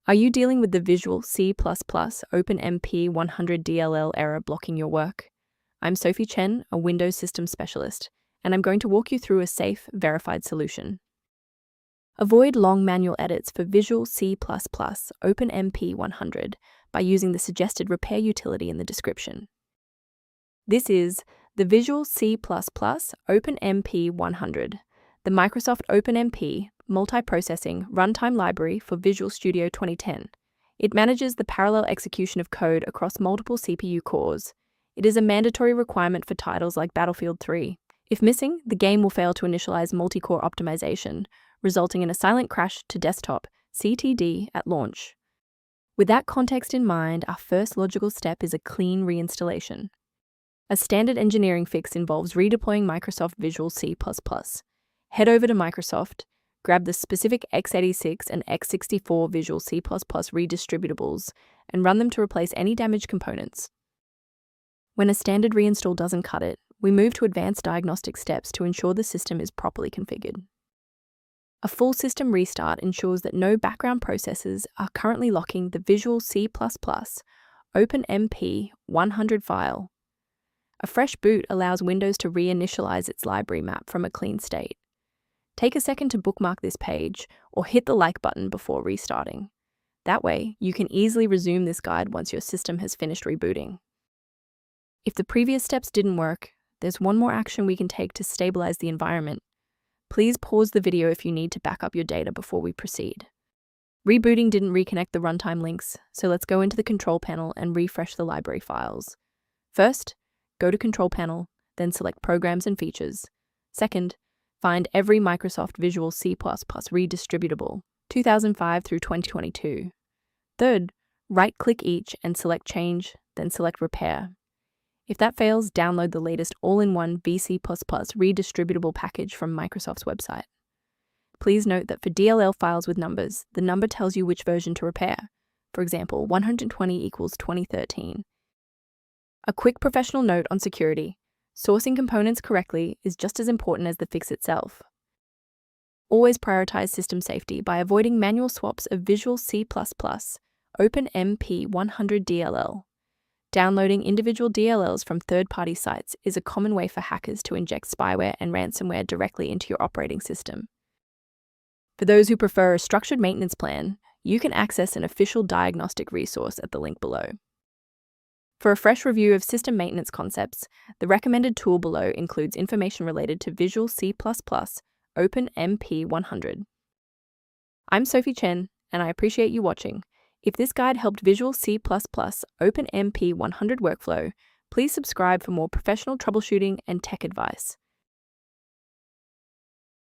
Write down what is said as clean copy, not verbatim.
Are you dealing with the Visual C++ OpenMP 100.dll error blocking your work? I'm Sophie Chen, a Windows Systems Specialist, and I'm going to walk you through a safe, verified solution. Avoid long manual edits for Visual C++ OpenMP 100 by using the suggested repair utility in the description. This is the Visual C++ OpenMP 100, the Microsoft OpenMP multiprocessing runtime library for Visual Studio 2010. It manages the parallel execution of code across multiple CPU cores. It is a mandatory requirement for titles like Battlefield 3. If missing, the game will fail to initialize multi-core optimization, resulting in a silent crash to desktop (CTD) at launch. With that context in mind, our first logical step is a clean reinstallation. A standard engineering fix involves redeploying Microsoft Visual C++. Head over to Microsoft, grab the specific x86 and x64 Visual C++ redistributables, and run them to replace any damaged components. When a standard reinstall doesn't cut it, we move to advanced diagnostic steps to ensure the system is properly configured. A full system restart ensures that no background processes are currently locking the Visual C++ OpenMP 100 file. A fresh boot allows Windows to reinitialize its library map from a clean state. Take a second to bookmark this page or hit the like button before restarting. That way, you can easily resume this guide once your system has finished rebooting. If the previous steps didn't work, there's one more action we can take to stabilize the environment. Please pause the video if you need to back up your data before we proceed. Rebooting didn't reconnect the runtime links, so let's go into the control panel and refresh the library files. First, go to Control Panel, then select Programs and Features. Second, find every Microsoft Visual C++ redistributable, 2005 through 2022. Third, right-click each and select Change, then select Repair. If that fails, download the latest all-in-one VC++ redistributable package from Microsoft's website. Please note that for DLL files with numbers, the number tells you which version to repair. For example, 120 equals 2013. A quick professional note on security. Sourcing components correctly is just as important as the fix itself. Always prioritize system safety by avoiding manual swaps of Visual C++ OpenMP 100.dll. Downloading individual DLLs from third-party sites is a common way for hackers to inject spyware and ransomware directly into your operating system. For those who prefer a structured maintenance plan, you can access an official diagnostic resource at the link below. For a fresh review of system maintenance concepts, the recommended tool below includes information related to Visual C++ OpenMP 100. I'm Sophie Chen, and I appreciate you watching. If this guide helped Visual C++ OpenMP 100 workflow, please subscribe for more professional troubleshooting and tech advice.